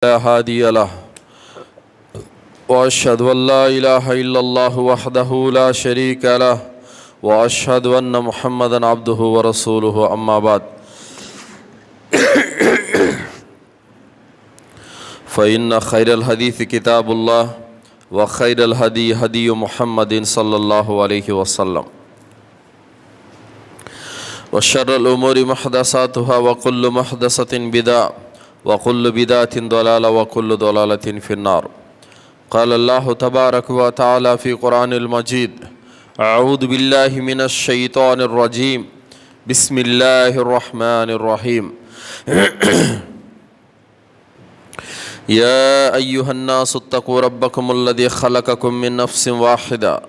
لا هادي له وأشهد أن لا إله إلا الله وحده لا شريك له وأشهد أن محمدا عبده ورسوله أما بعد فإن خير الحديث كتاب الله وخير الهدي هدي محمد صلى الله عليه وسلم وشر الأمور محدثاتها وكل محدثة بدعة وكل بدعة ضلالة وكل ضلالة في النار. قال الله تبارك وتعالى في قرآن المجيد: أعوذ بالله من الشيطان الرجيم بسم الله الرحمن الرحيم يا أيها الناس اتقوا ربكم الذي خلقكم من نفس واحدة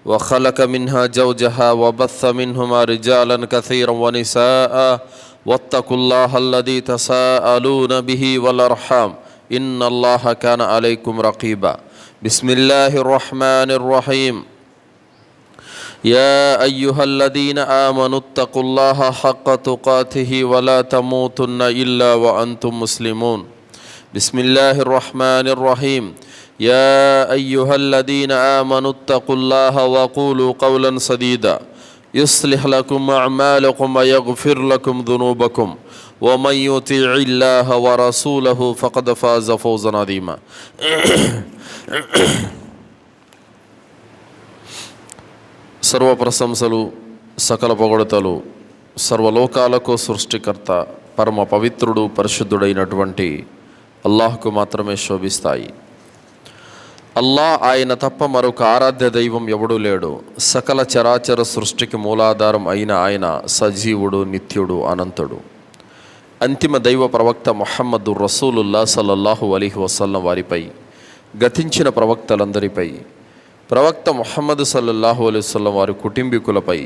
وخلق منها زوجها وبث منهما رجالا كثيرا ونساء واتقوا الله الذي تساءلون به والأرحام إن الله كان عليكم رقيبا. بسم الله الرحمن الرحيم يا أيها الذين آمنوا اتقوا الله حق تقاته ولا تموتن إلا وأنتم مسلمون. بسم الله الرحمن الرحيم يا أيها الذين آمنوا اتقوا الله وقولوا قولا سديدا يصلح لكم أعمالكم ويغفر لكم ذنوبكم ومن يطيع الله ورسوله فقد فاز فوزا عظيما. సర్వ ప్రశంసలు సకల పొగడతలు సర్వలోకాలకు సృష్టికర్త పరమ పవిత్రుడు పరిశుద్ధుడైనటువంటి అల్లాహ్కు మాత్రమే శోభిస్తాయి. ఆయన తప్ప మరొక ఆరాధ్య దైవం ఎవడూ లేడు. సకల చరాచర సృష్టికి మూలాధారం అయిన ఆయన సజీవుడు, నిత్యుడు, అనంతుడు. అంతిమ దైవ ప్రవక్త ముహమ్మదు రసూలుల్లా సల్లల్లాహు అలైహి వసల్లం వారిపై, గతించిన ప్రవక్తలందరిపై, ప్రవక్త ముహమ్మదు సల్లల్లాహు అలైహి వసల్లం వారి కుటుంబీకులపై,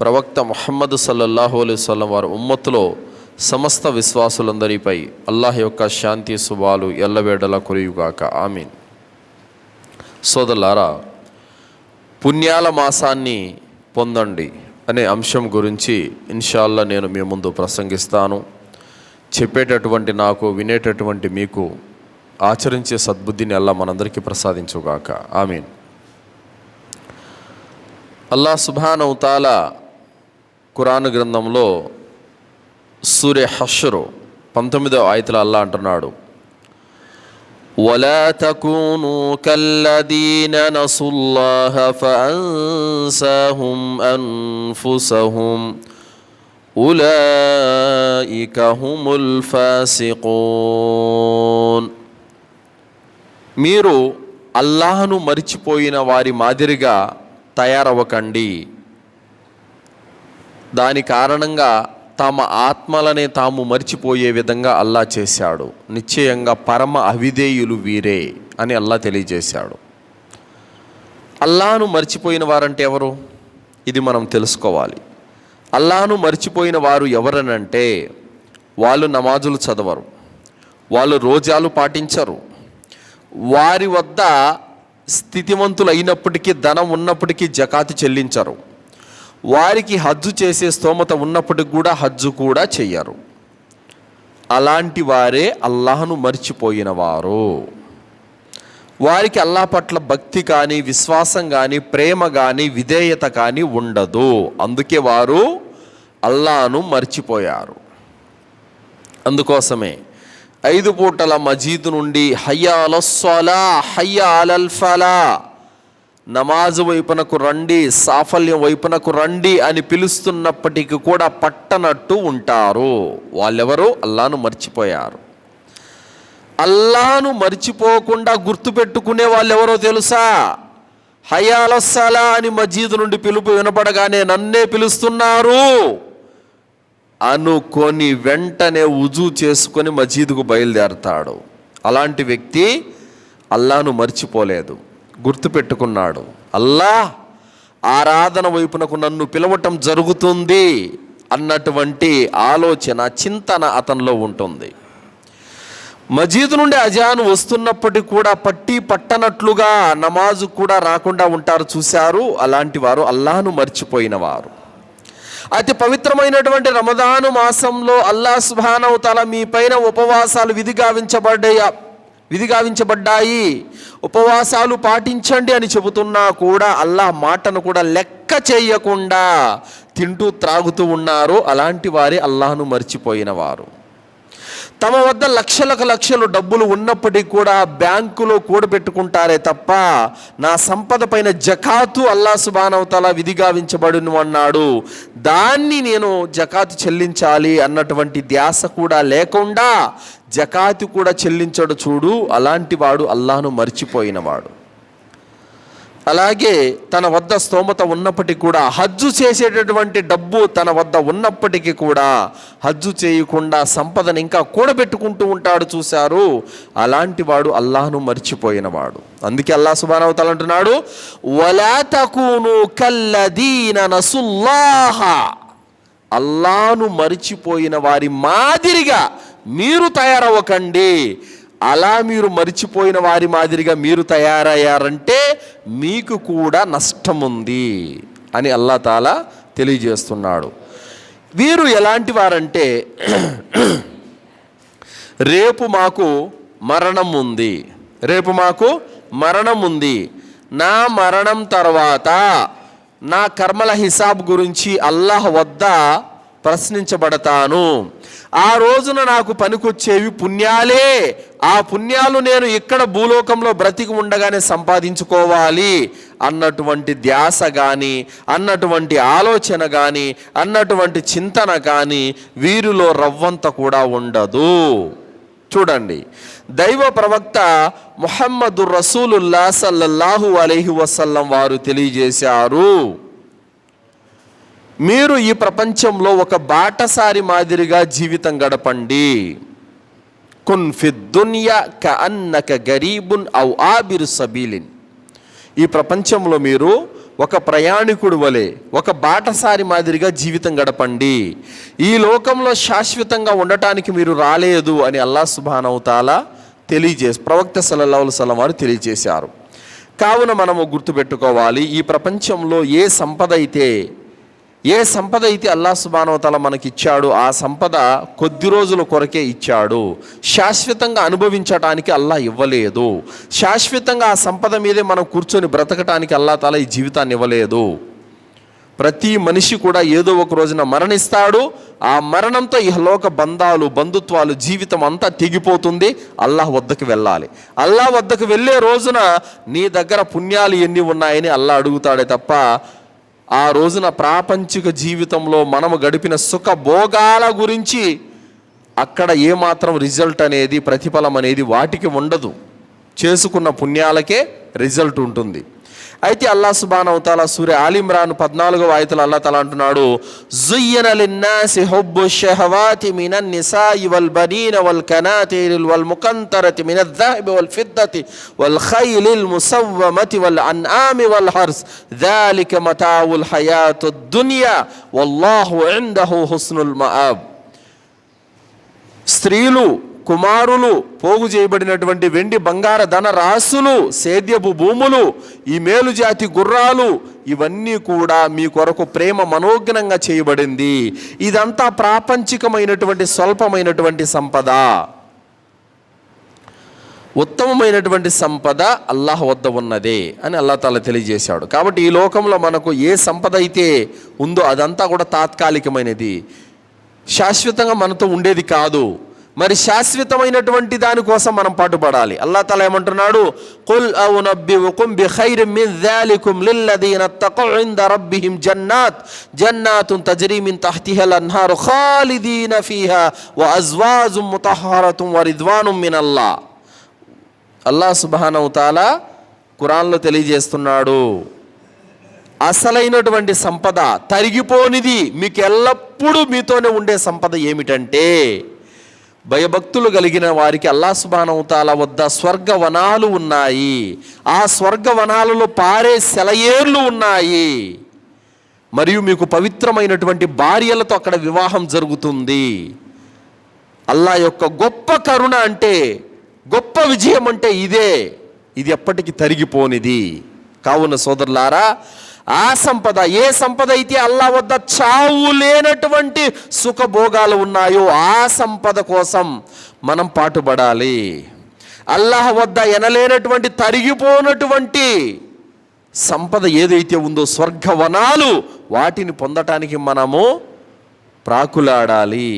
ప్రవక్త ముహమ్మదు సల్లల్లాహు అలైహి వసల్లం వారి ఉమ్మత్తులో సమస్త విశ్వాసులందరిపై అల్లాహ్ యొక్క శాంతి శుభాలు ఎల్లవేళలా కురియుగాక. ఆమీన్. సోదరులారా, పుణ్యాల మాసాన్ని పొందండి అనే అంశం గురించి ఇన్షాల్లా నేను మీ ముందు ప్రసంగిస్తాను. చెప్పేటటువంటి నాకు, వినేటటువంటి మీకు ఆచరించే సద్బుద్ధిని అల్లాహ్ మనందరికీ ప్రసాదించుగాక. ఆమీన్. అల్లాహ్ సుబ్హానహు తఆలా ఖురాన్ గ్రంథంలో సూరే హష్ర్ 19వ ఆయతలో అల్లాహ్ అంటున్నాడు: ولا تكونوا كالذين نسوا الله فأنساهم أنفسهم أولئك هم الفاسقون. మీరు అల్లాహ్ను మరిచిపోయిన వారి మాదిరిగా తయారవ్వకండి. దాని కారణంగా తమ ఆత్మలనే తాము మర్చిపోయే విధంగా అల్లాహ్ చేశాడు. నిశ్చయంగా పరమ అవిధేయులు వీరే అని అల్లాహ్ తెలియజేశాడు. అల్లాహ్ను మర్చిపోయిన వారంటే ఎవరు? ఇది మనం తెలుసుకోవాలి. అల్లాహ్ను మర్చిపోయిన వారు ఎవరనంటే, వాళ్ళు నమాజులు చదవరు, వాళ్ళు రోజాలు పాటించరు, వారి వద్ద స్థితిమంతులు అయినప్పటికీ, ధనం ఉన్నప్పటికీ జకాతు చెల్లించరు, వారికి హజ్జు చేసే స్తోమత ఉన్నప్పటికి కూడా హజ్జు కూడా చెయ్యరు. అలాంటి వారే అల్లాహ్ను మర్చిపోయిన వారు. వారికి అల్లాహ్ పట్ల భక్తి కానీ, విశ్వాసం కానీ, ప్రేమ కానీ, విధేయత కానీ ఉండదు. అందుకే వారు అల్లాహ్ను మర్చిపోయారు. అందుకోసమే 5 పూటల మజీద్ నుండి హయ్యా అలస్సలా హయ్యా అలల్ ఫలా, నమాజు వైపునకు రండి, సాఫల్యం వైపునకు రండి అని పిలుస్తున్నప్పటికీ కూడా పట్టనట్టు ఉంటారు. వాళ్ళెవరు? అల్లాహ్ను మర్చిపోయారు. అల్లాహ్ను మర్చిపోకుండా గుర్తుపెట్టుకునే వాళ్ళెవరో తెలుసా? హయ్యా అలస్సలా అని మజీద్ నుండి పిలుపు వినపడగానే నన్నే పిలుస్తున్నారు అనుకొని వెంటనే వుజూ చేసుకొని మజీదుకు బయలుదేరతాడు. అలాంటి వ్యక్తి అల్లాహ్ను మర్చిపోలేదు, గుర్తుపెట్టుకున్నాడు. అల్లాహ్ ఆరాధన వైపునకు నన్ను పిలవటం జరుగుతుంది అన్నటువంటి ఆలోచన, చింతన అతనిలో ఉంటుంది. మజీద్ నుండి అజాన్ వస్తున్నప్పటికీ కూడా పట్టనట్లుగా నమాజు కూడా రాకుండా ఉంటారు. చూశారు? అలాంటి వారు అల్లాహ్ను మర్చిపోయిన వారు. అతి పవిత్రమైనటువంటి రమదాను మాసంలో అల్లాహ్ సుబ్హానహు తఆలా మీ పైన ఉపవాసాలు విధిగావించబడ్డాయి. విధిగావించబడ్డాయి, ఉపవాసాలు పాటించండి అని చెబుతున్నా కూడా అల్లాహ్ మాటను కూడా లెక్క చేయకుండా తింటూ త్రాగుతూ ఉన్నారు. అలాంటి వారే అల్లాహ్ను మర్చిపోయిన వారు. తమ వద్ద లక్షలకు లక్షలు డబ్బులు ఉన్నప్పటికీ కూడా బ్యాంకులో కూడబెట్టుకుంటారే తప్ప నా సంపద పైన జకాతు అల్లాహ్ సుబ్హానహు వ తఆలా విధిగావించబడును అన్నాడు, దాన్ని నేను జకాతు చెల్లించాలి అన్నటువంటి ధ్యాస కూడా లేకుండా జకాతు కూడా చెల్లించడు చూడు, అలాంటి వాడు అల్లాహ్ను మర్చిపోయినవాడు. అలాగే తన వద్ద స్తోమత ఉన్నప్పటికీ కూడా హజ్జు చేసేటటువంటి డబ్బు తన వద్ద ఉన్నప్పటికీ కూడా హజ్జు చేయకుండా సంపదను ఇంకా కూడబెట్టుకుంటూ ఉంటాడు చూశారు, అలాంటి వాడు అల్లాహ్ను మర్చిపోయినవాడు. అందుకే అల్లాహ్ సుబ్హానహు వ తఆలా అంటున్నాడు, వలా తకూను కల్లదీన నసుల్లాహ, అల్లాహ్ను మర్చిపోయిన వారి మాదిరిగా మీరు తయారవ్వకండి. అలా మీరు మర్చిపోయిన వారి మాదిరిగా మీరు తయారయ్యారంటే మీకు కూడా నష్టం ఉంది అని అల్లాహ్ తాలా తెలియజేస్తున్నాడు. వీరు ఎలాంటి వారంటే, రేపు మాకు మరణం ఉంది, రేపు మాకు మరణం ఉంది, నా మరణం తర్వాత నా కర్మల హిసాబ్ గురించి అల్లాహ్ వద్ద ప్రశ్నించబడతాను, ఆ రోజున నాకు పనికొచ్చేవి పుణ్యాలే, ఆ పుణ్యాలు నేను ఇక్కడ భూలోకంలో బ్రతికి ఉండగానే సంపాదించుకోవాలి అన్నటువంటి ధ్యాస కానీ, అన్నటువంటి ఆలోచన కానీ, అన్నటువంటి చింతన కానీ వీరిలో రవ్వంత కూడా ఉండదు. చూడండి, దైవ ప్రవక్త ముహమ్మదుర్ రసూలుల్లాహ్ సల్లల్లాహు అలైహి వసల్లం వారు తెలియజేశారు, మీరు ఈ ప్రపంచంలో ఒక బాటసారి మాదిరిగా జీవితం గడపండి. కున్ ఫిద్ దునియా కఅన్నక గరీబున్ ఔ ఆబిరు సబీలిన్, ఈ ప్రపంచంలో మీరు ఒక ప్రయాణికుడు వలె, ఒక బాటసారి మాదిరిగా జీవితం గడపండి. ఈ లోకంలో శాశ్వతంగా ఉండటానికి మీరు రాలేదు అని అల్లాహ్ సుబ్హానహు వ తఆలా ప్రవక్త సల్లల్లాహు అలైహి వసల్లం వారు తెలియజేశారు. కావున మనము గుర్తుపెట్టుకోవాలి, ఈ ప్రపంచంలో ఏ సంపద అయితే అల్లాహ్ సుబ్హానహు వ తఆలా మనకి ఇచ్చాడు, ఆ సంపద కొద్ది రోజుల కొరకే ఇచ్చాడు, శాశ్వతంగా అనుభవించటానికి అల్లాహ్ ఇవ్వలేదు. శాశ్వతంగా ఆ సంపద మీదే మనం కూర్చొని బ్రతకటానికి అల్లాహ్ తాలా ఈ జీవితాన్ని ఇవ్వలేదు. ప్రతి మనిషి కూడా ఏదో ఒక రోజున మరణిస్తాడు, ఆ మరణంతో ఇహలోక బంధాలు, బంధుత్వాలు, జీవితం అంతా తెగిపోతుంది. అల్లాహ్ వద్దకు వెళ్ళాలి. అల్లాహ్ వద్దకు వెళ్ళే రోజున నీ దగ్గర పుణ్యాలు ఎన్ని ఉన్నాయని అల్లాహ్ అడుగుతాడే తప్ప ఆ రోజున ప్రాపంచిక జీవితంలో మనము గడిపిన సుఖ భోగాల గురించి అక్కడ ఏమాత్రం రిజల్ట్ అనేది, ప్రతిఫలం అనేది వాటికి ఉండదు. చేసుకున్న పుణ్యాలకే రిజల్ట్ ఉంటుంది. అయితే అల్లాహ్ సుబ్హానహు వ తఆలా సూరా ఆల్ ఇమ్రాన్ 14వ ఆయతలో అల్లాహ్ తాలా అంటున్నాడు, జుయ్యన లిన్నాసి హుబ్బు షహవాతి మినన్ నిసాయి వల్ బనీన వల్ కనాతీరిల్ వల్ ముకంతరతి మినద్ దహబి వల్ ఫిద్దతి వల్ ఖైలిల్ ముసవ్వమతి వల్ అన్ఆమి వల్ హర్స్ ذلك మతాఉ ల్ హయాతుద్ దునియా వల్లాహు ఇందహు హుస్నుల్ మఆబ్. స్త్రీలు, కుమారులు, పోగు చేయబడినటువంటి వెండి బంగార ధన రాసులు, సేద్యపు భూములు, ఈ మేలు జాతి గుర్రాలు, ఇవన్నీ కూడా మీ కొరకు ప్రేమ మనోజ్ఞంగా చేయబడింది. ఇదంతా ప్రాపంచికమైనటువంటి స్వల్పమైనటువంటి సంపద. ఉత్తమమైనటువంటి సంపద అల్లాహ్ వద్ద ఉన్నదే అని అల్లాహ్ తాలా తెలియజేశాడు. కాబట్టి ఈ లోకంలో మనకు ఏ సంపద అయితే ఉందో అదంతా కూడా తాత్కాలికమైనది, శాశ్వతంగా మనతో ఉండేది కాదు. మరి శాశ్వతమైనటువంటి దానికోసం మనం పాటుపడాలి. అల్లాహ్ తాలా ఏమంటున్నాడు, ఖుల్ అవునబ్బిఉకుం బిఖైరిన్ మిన్ జాలికుం లిల్లదీన తఖౌ ఇంద రబ్బిహిం జన్నాతున్ తజ్రీ మిన్ తహ్తిహల్ అన్హారు ఖాలిదీన ఫీహా వ అజ్వాజుం ముతహహరతుం వ రిద్వానుం మినల్లాహ్. అల్లాహ్ సుబ్హానహు వ తఆలా ఖురాన్లో తెలియజేస్తున్నాడు, అసలైనటువంటి సంపద, తరిగిపోనిది, మీకు ఎల్లప్పుడూ మీతోనే ఉండే సంపద ఏమిటంటే, భయభక్తులు కలిగిన వారికి అల్లాహ్ సుబ్హానహు వ తఆలా వద్ద స్వర్గవనాలు ఉన్నాయి. ఆ స్వర్గవనాలలో పారే సెలయేర్లు ఉన్నాయి. మరియు మీకు పవిత్రమైనటువంటి భార్యలతో అక్కడ వివాహం జరుగుతుంది. అల్లాహ్ యొక్క గొప్ప కరుణ అంటే, గొప్ప విజయం అంటే ఇదే. ఇది ఎప్పటికీ తరిగిపోనిది. కావున సోదరులారా, ఆ సంపద, ఏ సంపద అయితే అల్లాహ్ వద్ద చావు లేనటువంటి సుఖభోగాలు ఉన్నాయో ఆ సంపద కోసం మనం పాటుపడాలి. అల్లాహ్ వద్ద ఎనలేనటువంటి తరిగిపోనటువంటి సంపద ఏదైతే ఉందో స్వర్గవనాలు, వాటిని పొందటానికి మనము ప్రాకులాడాలి.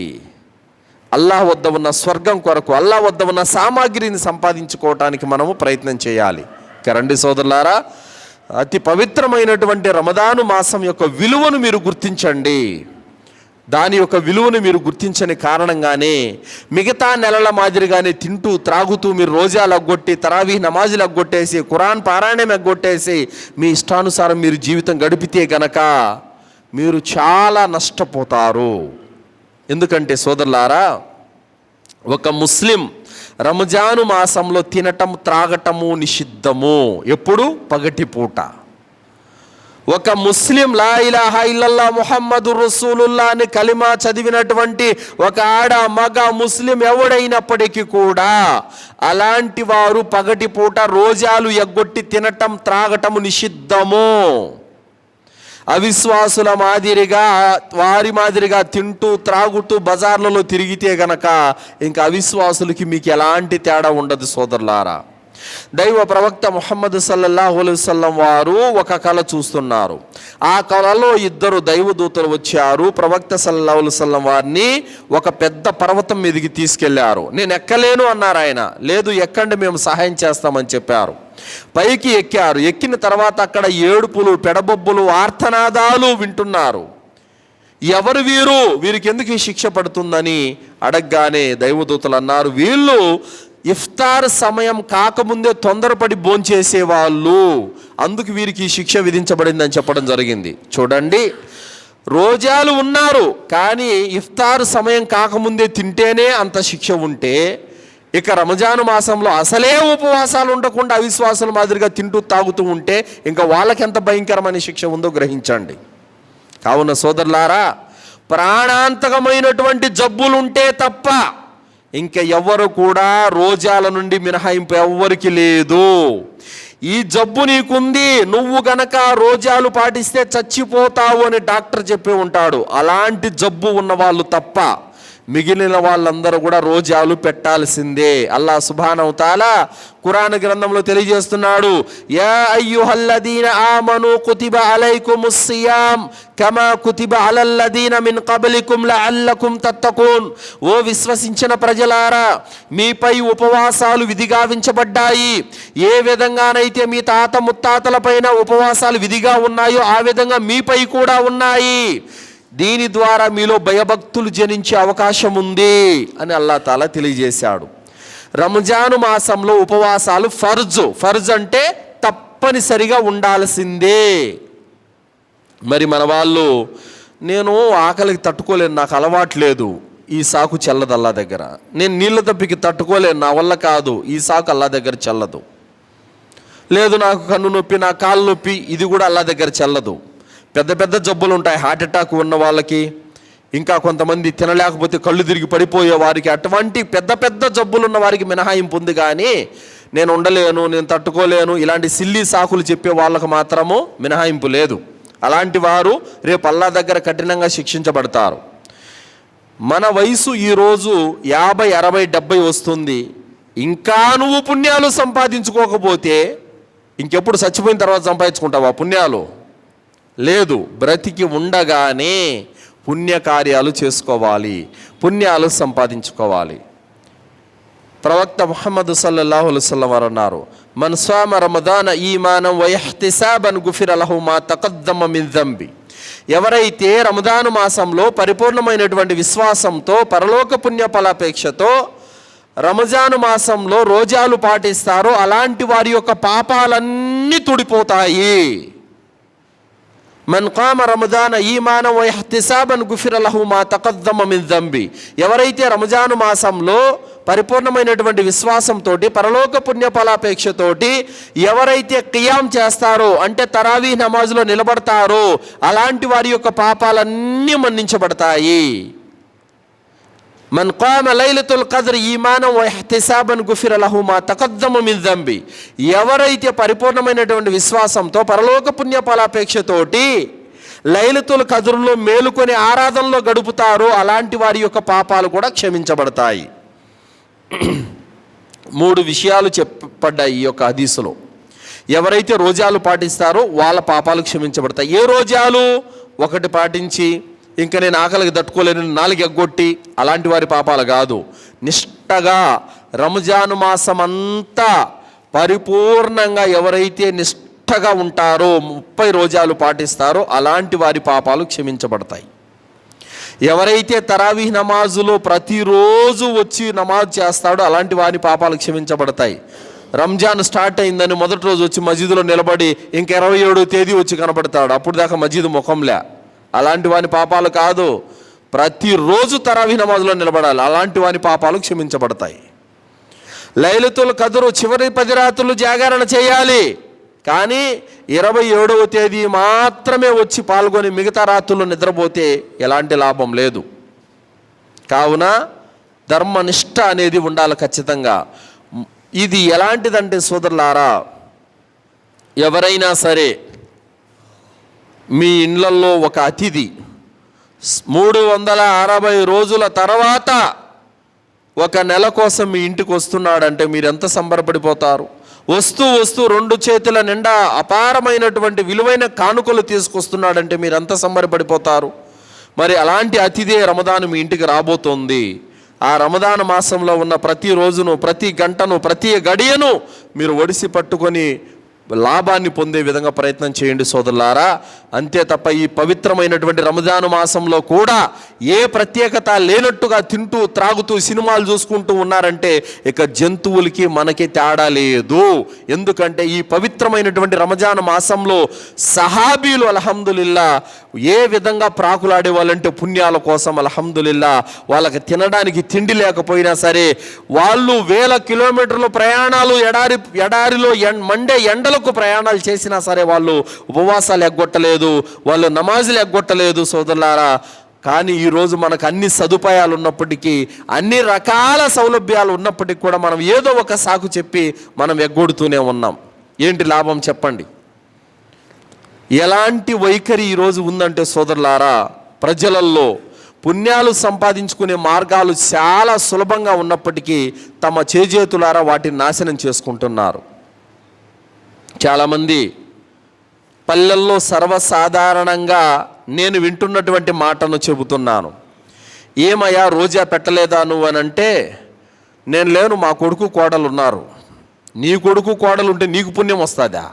అల్లాహ్ వద్ద ఉన్న స్వర్గం కొరకు, అల్లాహ్ వద్ద ఉన్న సామాగ్రిని సంపాదించుకోవటానికి మనము ప్రయత్నం చేయాలి. రండి సోదరులారా, అతి పవిత్రమైనటువంటి రమదాను మాసం యొక్క విలువను మీరు గుర్తించండి. దాని యొక్క విలువను మీరు గుర్తించని కారణంగానే మిగతా నెలల మాదిరిగానే తింటూ త్రాగుతూ మీరు రోజాలు అగ్గొట్టి, తరావీహ్ నమాజులు అగ్గొట్టేసి, ఖురాన్ పారాయణం అగ్గొట్టేసి మీ ఇష్టానుసారం మీరు జీవితం గడిపితే గనక మీరు చాలా నష్టపోతారు. ఎందుకంటే సోదరులారా, ఒక ముస్లిం రంజాను మాసంలో తినటం త్రాగటము నిషిద్ధము. ఎప్పుడు? పగటిపూట. ఒక ముస్లిం లా ఇలాహా ఇల్లల్లా ముహమ్మదు రసూలుల్లా అని కలిమా చదివినటువంటి ఒక ఆడ మగ ముస్లిం ఎవడైనప్పటికీ కూడా అలాంటి వారు పగటిపూట రోజాలు ఎగ్గొట్టి తినటం త్రాగటము నిషిద్ధము. అవిశ్వాసుల మాదిరిగా, వారి మాదిరిగా తింటూ త్రాగుతూ బజార్లలో తిరిగితే గనక ఇంకా అవిశ్వాసులకి మీకు ఎలాంటి తేడా ఉండదు సోదరులారా. దైవ ప్రవక్త ముహమ్మద్ సల్లల్లాహు అలైహి వసల్లం వారు ఒక కళ చూస్తున్నారు. ఆ కళలో ఇద్దరు దైవదూతలు వచ్చారు. ప్రవక్త సల్లల్లాహు అలైహి వసల్లం వారిని ఒక పెద్ద పర్వతం మీదకి తీసుకెళ్లారు. నేను ఎక్కలేను అన్నారు ఆయన. లేదు, ఎక్కండి, మేము సహాయం చేస్తామని చెప్పారు. పైకి ఎక్కారు. ఎక్కిన తర్వాత అక్కడ ఏడుపులు, పెడబొబ్బులు, ఆర్తనాదాలు వింటున్నారు. ఎవరు వీరు? వీరికి ఎందుకు ఈ శిక్ష పడుతుందని అడగగానే దైవదూతలు అన్నారు, వీళ్ళు ఇఫ్తార్ సమయం కాకముందే తొందరపడి భోంచేసేవాళ్ళు, అందుకు వీరికి ఈ శిక్ష విధించబడిందని చెప్పడం జరిగింది. చూడండి, రోజాలు ఉన్నారు కానీ ఇఫ్తార్ సమయం కాకముందే తింటేనే అంత శిక్ష ఉంటే, ఇక రంజాను మాసంలో అసలే ఉపవాసాలు ఉండకుండా అవిశ్వాసాల మాదిరిగా తింటూ తాగుతూ ఉంటే ఇంకా వాళ్ళకి ఎంత భయంకరమైన శిక్ష ఉందో గ్రహించండి. కావున సోదరులారా, ప్రాణాంతకమైనటువంటి జబ్బులుంటే తప్ప ఇంకా ఎవ్వరు కూడా రోజాల నుండి మినహాయింపు ఎవ్వరికి లేదు. ఈ జబ్బు నీకుంది, నువ్వు గనక రోజాలు పాటిస్తే చచ్చిపోతావు అని డాక్టర్ చెప్పి ఉంటాడు. అలాంటి జబ్బు ఉన్న వాళ్ళు తప్ప మిగిలిన వాళ్ళందరూ కూడా రోజాలు పెట్టాల్సిందే. అల్లాహ్ సుబ్హానహు తఆలా ఖురాన్ గ్రంథంలో తెలియజేస్తున్నాడు, యా అయ్యుహల్లదీన ఆమను కుతిబ అలైకుముస్ సియామ్ కమా కుతిబ అలల్లదీన మిన్ కబ్లికుం లఅల్లకుం తత్తకూన్. ఓ విశ్వసించిన ప్రజలారా, మీపై ఉపవాసాలు విధిగా వించబడ్డాయి. ఏ విధంగానైతే మీ తాత ముత్తాతల పైన ఉపవాసాలు విధిగా ఉన్నాయో ఆ విధంగా మీపై కూడా ఉన్నాయి. దీని ద్వారా మీలో భయభక్తులు జనించే అవకాశం ఉంది అని అల్లాహ్ తాలా తెలియజేశాడు. రంజాను మాసంలో ఉపవాసాలు ఫర్జ్ అంటే తప్పనిసరిగా ఉండాల్సిందే. మరి మన వాళ్ళు, నేను ఆకలికి తట్టుకోలేను, నాకు అలవాట్లేదు, ఈ సాకు చెల్లదు అల్లా దగ్గర. నేను నీళ్ళ తప్పికి తట్టుకోలేను, నా వల్ల కాదు, ఈ సాకు అల్లా దగ్గర చెల్లదు. లేదు, నాకు కన్ను నొప్పి, నా కాళ్ళు నొప్పి, ఇది కూడా అల్లా దగ్గర చెల్లదు. పెద్ద పెద్ద జబ్బులు ఉంటాయి, హార్ట్ అటాక్ ఉన్న వాళ్ళకి, ఇంకా కొంతమంది తినలేకపోతే కళ్ళు తిరిగి పడిపోయే వారికి, అటువంటి పెద్ద పెద్ద జబ్బులు ఉన్న వారికి మినహాయింపు ఉంది. కానీ నేను ఉండలేను, నేను తట్టుకోలేను, ఇలాంటి సిల్లీ సాకులు చెప్పే వాళ్ళకు మాత్రము మినహాయింపు లేదు. అలాంటి వారు రేపు అల్లాహ్ దగ్గర కఠినంగా శిక్షించబడతారు. మన వయసు ఈరోజు 50, 60, 70 వస్తుంది. ఇంకా నువ్వు పుణ్యాలు సంపాదించుకోకపోతే ఇంకెప్పుడు చచ్చిపోయిన తర్వాత సంపాదించుకుంటావా పుణ్యాలు? లేదు, బ్రతికి ఉండగానే పుణ్యకార్యాలు చేసుకోవాలి, పుణ్యాలు సంపాదించుకోవాలి. ప్రవక్త ముహమ్మద్ సల్లల్లాహు అలైహి వసల్లం వారు అన్నారు, మన్ సామ రమదాన ఈమానం వ ఇహ్తిసాబన్ గుఫిర లహు మా తఖద్దమ మిన్ దంబి. ఎవరైతే రమదాను మాసంలో పరిపూర్ణమైనటువంటి విశ్వాసంతో, పరలోక పుణ్య ఫలాపేక్షతో రంజాను మాసంలో రోజాలు పాటిస్తారో అలాంటి వారి యొక్క పాపాలన్నీ తుడిపోతాయి. మన్ ఖామ రమదాన ఈమానం వ ఇహ్తిసాబన్ గుఫిర లహు మా తఖద్దమ మిన్ దంబి. ఎవరైతే రంజాను మాసంలో పరిపూర్ణమైనటువంటి విశ్వాసంతో, పరలోక పుణ్య ఫలాపేక్షతోటి ఎవరైతే ఖియామ్ చేస్తారో, అంటే తరావీహ్ నమాజులో నిలబడతారో అలాంటి వారి యొక్క పాపాలన్నీ మన్నించబడతాయి. మన్ ఖామ లైలతుల్ ఖద్ర్ ఈమానం వ ఇహ్తిసాబన్ గుఫిర లహు మా తఖద్దమ మిన్ దంబి. ఎవరైతే పరిపూర్ణమైనటువంటి విశ్వాసంతో, పరలోక పుణ్య ఫలాపేక్షతోటి లైలతుల్ ఖద్రులో మేలుకొని ఆరాధనలో గడుపుతారో అలాంటి వారి యొక్క పాపాలు కూడా క్షమించబడతాయి. 3 విషయాలు చెప్పబడ్డాయి ఈ యొక్క హదీసులో. ఎవరైతే రోజాలు పాటిస్తారో వాళ్ళ పాపాలు క్షమించబడతాయి. ఏ రోజాలు? 1 పాటించి ఇంకా నేను ఆకలికి తట్టుకోలేను 4 ఎగ్గొట్టి అలాంటి వారి పాపాలు కాదు. నిష్టగా రంజాను మాసం అంతా పరిపూర్ణంగా ఎవరైతే నిష్టగా ఉంటారో 30 రోజాలు పాటిస్తారో అలాంటి వారి పాపాలు క్షమించబడతాయి. ఎవరైతే తరావీహ్ నమాజులో ప్రతిరోజు వచ్చి నమాజ్ చేస్తాడో అలాంటి వారి పాపాలు క్షమించబడతాయి. రంజాన్ స్టార్ట్ అయిందని మొదటి రోజు వచ్చి మస్జిద్లో నిలబడి ఇంక 27వ తేదీ వచ్చి కనపడతాడు, అప్పుడు దాకా మస్జిద్ ముఖంలే, అలాంటి వాని పాపాలు కాదు. ప్రతిరోజు తరావీహ్ నమాజ్లో నిలబడాలి, అలాంటి వాని పాపాలు క్షమించబడతాయి. లైలతుల్ కద్రు చివరి 10 రాత్రులు జాగరణ చేయాలి, కానీ 27వ తేదీ మాత్రమే వచ్చి పాల్గొని మిగతా రాత్రులు నిద్రపోతే ఎలాంటి లాభం లేదు. కావున ధర్మనిష్ట అనేది ఉండాలి ఖచ్చితంగా. ఇది ఎలాంటిదంటే సోదరులారా, ఎవరైనా సరే మీ ఇళ్లల్లో ఒక అతిథి 360 రోజుల తర్వాత 1 నెల కోసం మీ ఇంటికి వస్తున్నాడంటే మీరు ఎంత సంబరపడిపోతారు. వస్తూ 2 చేతుల నిండా అపారమైనటువంటి విలువైన కానుకలు తీసుకొస్తున్నాడంటే మీరు ఎంత సంబరపడిపోతారు. మరి అలాంటి అతిథే రమదాను మీ ఇంటికి రాబోతోంది. ఆ రమదాన్ మాసంలో ఉన్న ప్రతి రోజును, ప్రతి గంటను, ప్రతి గడియను మీరు ఒడిసి పట్టుకొని లాభాన్ని పొందే విధంగా ప్రయత్నం చేయండి సోదరులారా. అంతే తప్ప ఈ పవిత్రమైనటువంటి రంజాను మాసంలో కూడా ఏ ప్రత్యేకత లేనట్టుగా తింటూ త్రాగుతూ సినిమాలు చూసుకుంటూ ఉన్నారంటే ఇక జంతువులకి మనకి తేడా లేదు. ఎందుకంటే ఈ పవిత్రమైనటువంటి రంజాన్ మాసంలో సహాబీలు అల్హమ్దులిల్లా ఏ విధంగా ప్రాకులాడే వాళ్ళంటే పుణ్యాల కోసం అల్హమ్దులిల్లా వాళ్ళకి తినడానికి తిండి లేకపోయినా సరే వాళ్ళు 1000 కిలోమీటర్ల ప్రయాణాలు ఎడారిలో మండే ఎండలకు ప్రయాణాలు చేసినా సరే వాళ్ళు ఉపవాసాలు ఎగ్గొట్టలేదు, వాళ్ళు నమాజులు ఎగ్గొట్టలేదు సోదరులారా. కానీ ఈరోజు మనకు అన్ని సదుపాయాలు ఉన్నప్పటికీ, అన్ని రకాల సౌలభ్యాలు ఉన్నప్పటికీ కూడా మనం ఏదో ఒక సాకు చెప్పి మనం ఎగ్గొడుతూనే ఉన్నాం. ఏంటి లాభం చెప్పండి? ఎలాంటి వైఖరి ఈరోజు ఉందంటే సోదరులారా, ప్రజలల్లో పుణ్యాలు సంపాదించుకునే మార్గాలు చాలా సులభంగా ఉన్నప్పటికీ తమ చేజేతులారా వాటిని నాశనం చేసుకుంటున్నారు. చాలామంది పల్లెల్లో సర్వసాధారణంగా నేను వింటున్నటువంటి మాటను చెబుతున్నాను. ఏమయ్యా రోజా పెట్టలేదా నువ్వు అని అంటే, నేను లేను, మా కొడుకు కోడలు ఉన్నారు. నీ కొడుకు కోడలు ఉంటే నీకు పుణ్యం వస్తుందా?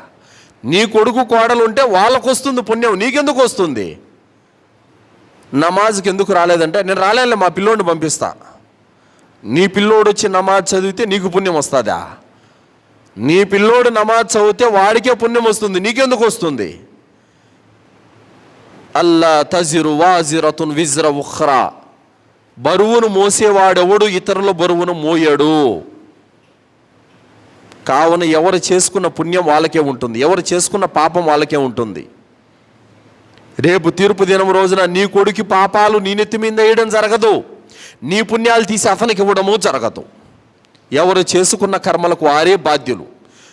నీ కొడుకు కోడలు ఉంటే వాళ్ళకు వస్తుంది పుణ్యం, నీకెందుకు వస్తుంది? నమాజ్కి ఎందుకు రాలేదంటే, నేను రాలేనులే, మా పిల్లోడిని పంపిస్తా. నీ పిల్లోడు వచ్చి నమాజ్ చదివితే నీకు పుణ్యం వస్తుందా? నీ పిల్లోడు నమాజ్ చదివితే వాడికే పుణ్యం వస్తుంది, నీకెందుకు వస్తుంది? అల్లా తజిరు వాజిరతున్ విజ్ర ఉఖ్రా, బరువును మోసేవాడెవడు ఇతరుల బరువును మోయడు. కావున ఎవరు చేసుకున్న పుణ్యం వాళ్ళకే ఉంటుంది, ఎవరు చేసుకున్న పాపం వాళ్ళకే ఉంటుంది. రేపు తీర్పు దినం రోజున నీ కొడుకు పాపాలు నీ నెత్తి మీద వేయడం జరగదు, నీ పుణ్యాలు తీసి అతనికి ఇవ్వడము జరగదు. ఎవరు చేసుకున్న కర్మలకు వారే బాధ్యులు,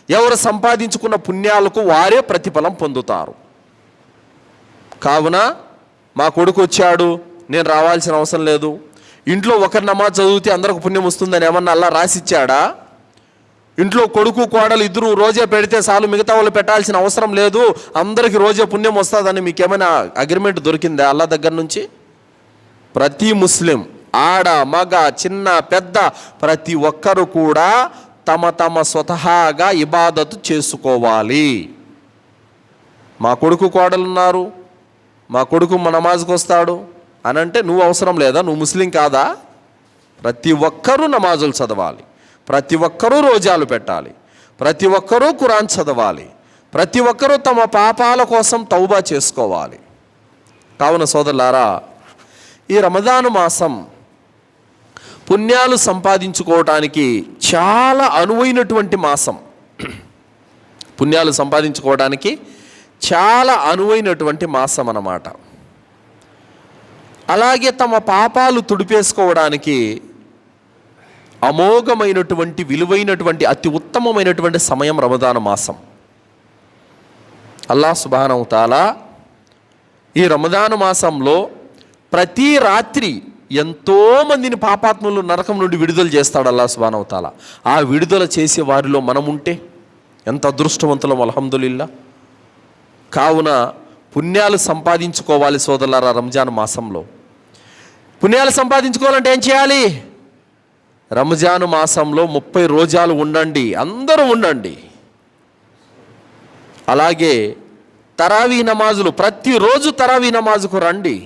ఎవరు సంపాదించుకున్న పుణ్యాలకు వారే ప్రతిఫలం పొందుతారు. కావున మా కొడుకు వచ్చాడు, నేను రావాల్సిన అవసరం లేదు, ఇంట్లో ఒకరి నమాజ్ చదివితే అందరికి పుణ్యం వస్తుందని ఏమన్నా అల్లా రాసిచ్చాడా? ఇంట్లో కొడుకు కోడలు ఇద్దరు రోజే పెడితే చాలు, మిగతా వాళ్ళు పెట్టాల్సిన అవసరం లేదు, అందరికీ రోజే పుణ్యం వస్తుందని మీకేమైనా అగ్రిమెంట్ దొరికిందా అల్లా దగ్గర నుంచి? ప్రతి ముస్లిం ఆడ మగ చిన్న పెద్ద ప్రతి ఒక్కరు కూడా తమ తమ స్వతహాగా ఇబాదతు చేసుకోవాలి. మా కొడుకు కోడలున్నారు, మా కొడుకు మా నమాజ్కి వస్తాడు అని అంటే నువ్వు అవసరం లేదా? నువ్వు ముస్లిం కాదా? ప్రతి ఒక్కరూ నమాజులు చదవాలి, ప్రతి ఒక్కరూ రోజాలు పెట్టాలి, ప్రతి ఒక్కరూ ఖురాన్ చదవాలి, ప్రతి ఒక్కరూ తమ పాపాల కోసం తౌబా చేసుకోవాలి. కావున సోదరులారా, ఈ రమదాను మాసం పుణ్యాలు సంపాదించుకోవటానికి చాలా అనువైనటువంటి మాసం. పుణ్యాలు సంపాదించుకోవడానికి చాలా అనువైనటువంటి మాసం అన్నమాట. అలాగే తమ పాపాలు తుడిపేసుకోవడానికి అమోఘమైనటువంటి విలువైనటువంటి అతి ఉత్తమమైనటువంటి సమయం రమదాను మాసం. అల్లాహ్ సుబ్హానహు తఆలా ఈ రమదాను మాసంలో ప్రతి రాత్రి ఎంతోమందిని పాపాత్ములు నరకం నుండి విడుదల చేస్తాడు అల్లాహ్ సుబ్హానహు వ తఆలా. ఆ విడుదల చేసే వారిలో మనం ఉంటే ఎంత అదృష్టవంతులం, అల్హమ్దులిల్లా. కావున పుణ్యాలు సంపాదించుకోవాలి సోదరులారా. రంజాన్ మాసంలో పుణ్యాలు సంపాదించుకోవాలంటే ఏం చేయాలి? రంజాన్ మాసంలో 30 రోజాలు ఉండండి, అందరూ ఉండండి. అలాగే తరావీ నమాజులు, ప్రతిరోజు తరావీ నమాజుకు రండి,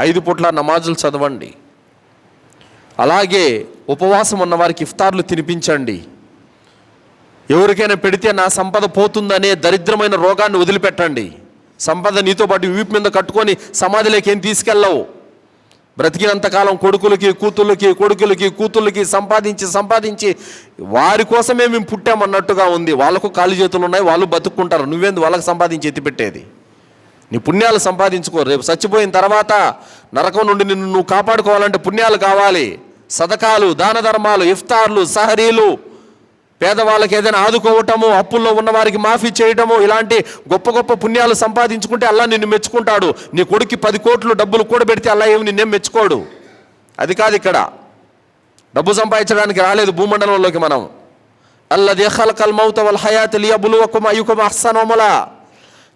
5 పూట్ల నమాజులు చదవండి. అలాగే ఉపవాసం ఉన్న వారికి ఇఫ్తార్లు తినిపించండి. ఎవరికైనా పెడితే నా సంపద పోతుందనే దరిద్రమైన రోగాన్ని వదిలిపెట్టండి. సంపద నీతో పాటు వీపు మీద కట్టుకొని సమాధిలోకి ఏం తీసుకెళ్ళవు. బ్రతికినంతకాలం కొడుకులకి కూతుళ్ళకి సంపాదించి వారి కోసమే మేము పుట్టామన్నట్టుగా ఉంది. వాళ్ళకు కాళ్ళు చేతులు ఉన్నాయి, వాళ్ళు బతుక్కుంటారు. నువ్వేందు వాళ్ళకు సంపాదించి ఎత్తిపెట్టేది? నీ పుణ్యాలు సంపాదించుకో. రేపు చచ్చిపోయిన తర్వాత నరకం నుండి నిన్ను నువ్వు కాపాడుకోవాలంటే పుణ్యాలు కావాలి. సదకాలు, దాన ధర్మాలు, ఇఫ్తార్లు, సహరీలు, పేదవాళ్ళకి ఏదైనా ఆదుకోవటము, అప్పుల్లో ఉన్న వారికి మాఫీ చేయటము, ఇలాంటి గొప్ప గొప్ప పుణ్యాలు సంపాదించుకుంటే అల్లాహ్ నిన్ను మెచ్చుకుంటాడు. నీ కొడుక్కి 10 కోట్లు డబ్బులు కూడబెడితే అల్లాహ్ ఏమి నిన్నేం మెచ్చుకోడు. అది కాదు ఇక్కడ. డబ్బు సంపాదించడానికి రాలేదు భూమండలంలోకి మనం. అల్లదీ ఖలకల్ మౌత వల్ హయాత లియబ్లువకుమ్ అయ్యుకుమ్ అహ్సను అమలా.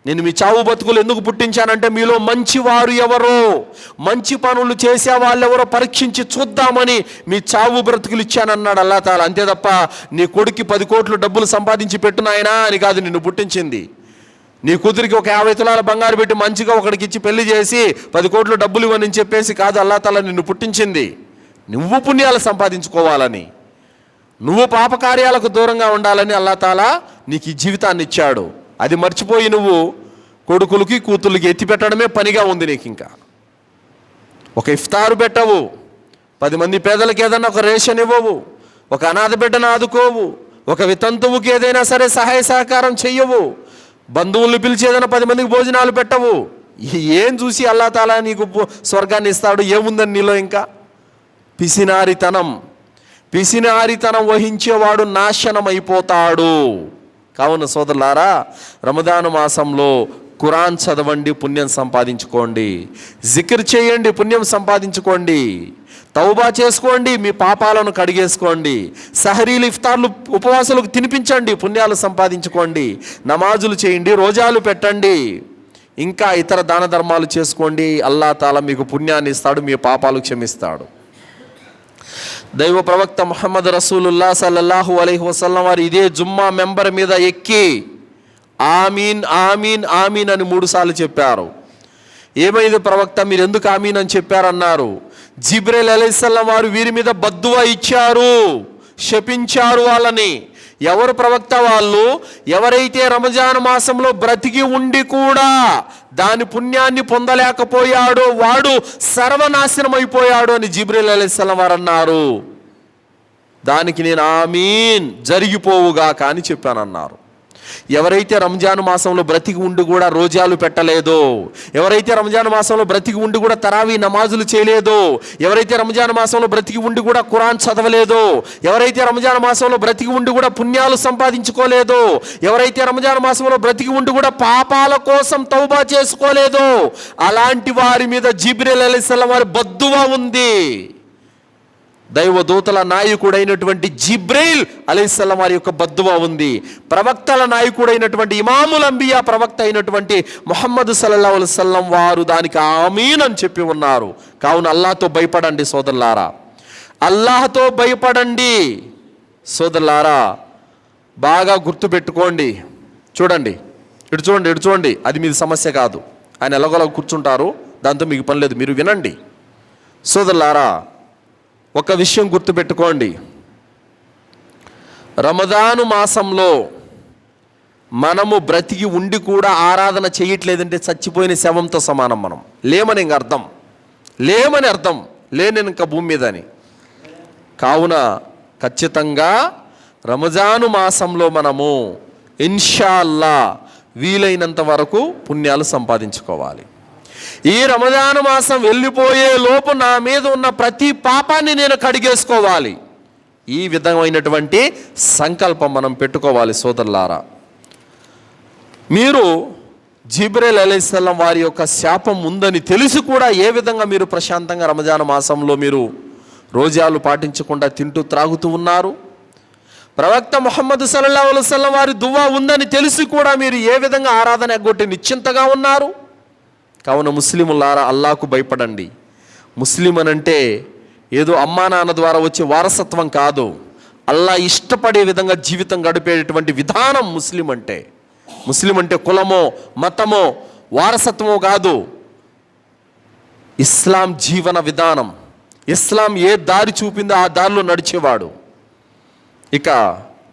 నేను మీ చావు బతుకులు ఎందుకు పుట్టించానంటే మీలో మంచివారు ఎవరో, మంచి పనులు చేసే వాళ్ళెవరో పరీక్షించి చూద్దామని మీ చావు బ్రతుకులు ఇచ్చానన్నాడు అల్లాహ్ తాలా. అంతే తప్ప నీ కొడుక్కి 10 కోట్లు డబ్బులు సంపాదించి పెట్టునాయనా అని కాదు నిన్ను పుట్టించింది. నీ కూతురికి ఒక 50 తులాల బంగారు పెట్టి మంచిగా ఒకడికి ఇచ్చి పెళ్లి చేసి 10 కోట్లు డబ్బులు ఇవ్వని చెప్పేసి కాదు అల్లాహ్ తాలా నిన్ను పుట్టించింది. నువ్వు పుణ్యాలు సంపాదించుకోవాలని, నువ్వు పాపకార్యాలకు దూరంగా ఉండాలని అల్లాహ్ తాలా నీకు ఈ జీవితాన్ని ఇచ్చాడు. అది మర్చిపోయి నువ్వు కొడుకులకి కూతుర్లకి ఎత్తి పెట్టడమే పనిగా ఉంది నీకు. ఇంకా ఒక ఇఫ్తారు పెట్టవు, 10 మంది పేదలకు ఏదన్నా ఒక రేషన్ ఇవ్వవు, ఒక అనాథ బిడ్డను ఆదుకోవు, ఒక వితంతువుకి ఏదైనా సరే సహాయ సహకారం చెయ్యవు, బంధువుల్ని పిలిచి ఏదైనా 10 మందికి భోజనాలు పెట్టవు. ఏం చూసి అల్లాహ్ తాలా నీకు స్వర్గాన్ని ఇస్తాడు? ఏముందని నీలో ఇంకా? పిసినారితనం వహించేవాడు నాశనం అయిపోతాడు. కావున సోదరులారా, రమదాను మాసంలో ఖురాన్ చదవండి, పుణ్యం సంపాదించుకోండి. జిక్ర్ చేయండి, పుణ్యం సంపాదించుకోండి. తౌబా చేసుకోండి, మీ పాపాలను కడిగేసుకోండి. సహరీలు, ఇఫ్తార్లు, ఉపవాసాలకు తినిపించండి, పుణ్యాలు సంపాదించుకోండి. నమాజులు చేయండి, రోజాలు పెట్టండి, ఇంకా ఇతర దాన ధర్మాలు చేసుకోండి. అల్లాహ్ తాలా మీకు పుణ్యాన్ని ఇస్తాడు, మీ పాపాలు క్షమిస్తాడు. దైవ ప్రవక్త ముహమ్మద్ రసూలుల్లాహ్ సల్లల్లాహు అలైహి వసల్లం వారు ఇదే జుమ్మా మెంబర్ మీద ఎక్కి ఆమీన్ ఆమీన్ ఆమీన్ అని 3 సార్లు చెప్పారు. ఏమైంది ప్రవక్త, మీరు ఎందుకు ఆమీన్ అని చెప్పారన్నారు. జిబ్రీల్ అలైహిస్సలాం వారు వీరి మీద బద్దువా ఇచ్చారు, శపించారు వాళ్ళని. ఎవరు ప్రవక్త? వాళ్ళు ఎవరైతే రంజాన్ మాసంలో బ్రతికి ఉండి కూడా దాని పుణ్యాన్ని పొందలేకపోయాడో వాడు సర్వనాశనం అయిపోయాడు అని జిబ్రీల్ అలైహిస్సలాం వారు అన్నారు. దానికి నేను ఆమీన్ జరిగిపోవుగాక అని చెప్పానన్నారు. ఎవరైతే రంజాన్ మాసంలో బ్రతికి ఉండి కూడా రోజాలు పెట్టలేదో, ఎవరైతే రంజాన్ మాసంలో బ్రతికి ఉండి కూడా తరావీ నమాజులు చేయలేదో, ఎవరైతే రంజాన్ మాసంలో బ్రతికి ఉండి కూడా ఖురాన్ చదవలేదో, ఎవరైతే రంజాన్ మాసంలో బ్రతికి ఉండి కూడా పుణ్యాలు సంపాదించుకోలేదో, ఎవరైతే రంజాన్ మాసంలో బ్రతికి ఉండి కూడా పాపాల కోసం తౌబా చేసుకోలేదో, అలాంటి వారి మీద జిబ్రీల్ అలైహిస్సలాం వారి బద్దువా ఉంది. దైవదూతల నాయకుడైనటువంటి జిబ్రీల్ అలైహిస్సలాం వారి యొక్క బద్దువా ఉంది. ప్రవక్తల నాయకుడైనటువంటి ఇమాముల్ అంబియా ప్రవక్త అయినటువంటి ముహమ్మద్ సల్లల్లాహు అలైహి వసల్లం వారు దానికి ఆమీన్ అని చెప్పి ఉన్నారు. కావున అల్లాహ్తో భయపడండి సోదరులారా, అల్లాహ్తో భయపడండి సోదరులారా. బాగా గుర్తుపెట్టుకోండి. చూడండి, ఇటు చూడండి, అది మీది సమస్య కాదు. ఆయన ఎలాగోలా కూర్చుంటారు, దాంతో మీకు పని లేదు. మీరు వినండి సోదరులారా. ఒక విషయం గుర్తుపెట్టుకోండి, రమదాను మాసంలో మనము బ్రతికి ఉండి కూడా ఆరాధన చేయట్లేదంటే చచ్చిపోయిన శవంతో సమానం. మనం లేమని ఇంక అర్థం, లేని ఇంకా భూమి మీద అని. కావున ఖచ్చితంగా రమజాను మాసంలో మనము ఇన్షాల్లా వీలైనంత వరకు పుణ్యాలు సంపాదించుకోవాలి. ఈ రమజాను మాసం వెళ్ళిపోయే లోపు నా మీద ఉన్న ప్రతి పాపాన్ని నేను కడిగేసుకోవాలి. ఈ విధమైనటువంటి సంకల్పం మనం పెట్టుకోవాలి సోదరులారా. మీరు జిబ్రీల్ అలైహిస్సలాం వారి యొక్క శాపం ఉందని తెలిసి కూడా ఏ విధంగా మీరు ప్రశాంతంగా రంజాన్ మాసంలో మీరు రోజాలు పాటించకుండా తింటూ త్రాగుతూ ఉన్నారు? ప్రవక్త ముహమ్మద్ సల్లల్లాహు అలైహి వసల్లం వారి దువా ఉందని తెలిసి కూడా మీరు ఏ విధంగా ఆరాధన ఎగ్గొట్టి నిశ్చింతగా ఉన్నారు? కావున ముస్లిములారా, అల్లాహకు భయపడండి. ముస్లిం అనంటే ఏదో అమ్మా నాన్న ద్వారా వచ్చే వారసత్వం కాదు. అల్లా ఇష్టపడే విధంగా జీవితం గడిపేటువంటి విధానం ముస్లిం అంటే. ముస్లిం అంటే కులమో మతమో వారసత్వమో కాదు. ఇస్లాం జీవన విధానం. ఇస్లాం ఏ దారి చూపిందో ఆ దారిలో నడిచేవాడు. ఇక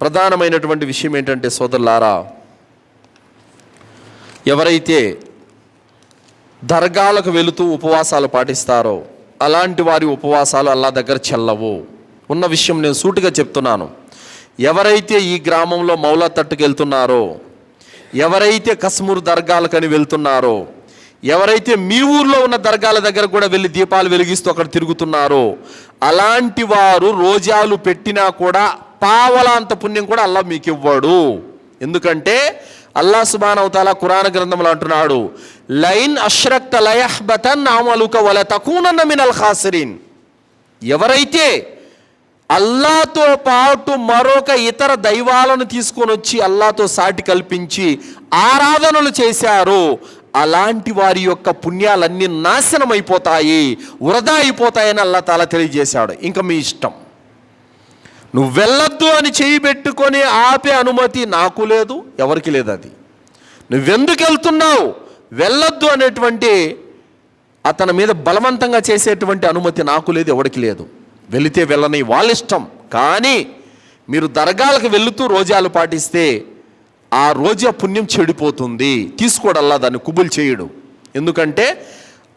ప్రధానమైనటువంటి విషయం ఏంటంటే సోదరులారా, ఎవరైతే దర్గాలకు వెళుతూ ఉపవాసాలు పాటిస్తారో అలాంటి వారి ఉపవాసాలు అల్లా దగ్గర చెల్లవు. ఉన్న విషయం నేను సూటిగా చెప్తున్నాను. ఎవరైతే ఈ గ్రామంలో మౌలా తట్టుకు వెళ్తున్నారో, ఎవరైతే కశ్మూర్ దర్గాలకని వెళ్తున్నారో, ఎవరైతే మీ ఊర్లో ఉన్న దర్గాల దగ్గర కూడా వెళ్ళి దీపాలు వెలిగిస్తూ అక్కడ తిరుగుతున్నారో, అలాంటి వారు రోజాలు పెట్టినా కూడా పావలాంత పుణ్యం కూడా అల్లా మీకు ఇవ్వడు. ఎందుకంటే అల్లా సుబ్హానహు వ తఆలా ఖురాన్ గ్రంథంలో అంటున్నాడు, లైన్ అష్రక్త లయహ్బతన్ అమలుక వల తకూనన్న మినల్ ఖాసిరీన్. ఎవరైతే అల్లాతో పాటు మరొక ఇతర దైవాలను తీసుకొని వచ్చి అల్లాతో సాటి కల్పించి ఆరాధనలు చేశారో అలాంటి వారి యొక్క పుణ్యాలన్నీ నాశనం అయిపోతాయి, వృధా అయిపోతాయని అల్లా తాలా తెలియజేశాడు. ఇంకా మీ ఇష్టం. నువ్వు వెళ్ళొద్దు అని చేయి పెట్టుకొని ఆపే అనుమతి నాకు లేదు, ఎవరికి లేదు. అది నువ్వెందుకు వెళ్తున్నావు, వెళ్ళొద్దు అనేటువంటి అతని మీద బలవంతంగా చేసేటువంటి అనుమతి నాకు లేదు, ఎవరికి లేదు. వెళితే వెళ్ళని వాళ్ళ ఇష్టం. కానీ మీరు దర్గాలకు వెళుతూ రోజాలు పాటిస్తే ఆ రోజా పుణ్యం చెడిపోతుంది. తీసుకోడు అల్లా, దాన్ని కుబుల్ చేయడు. ఎందుకంటే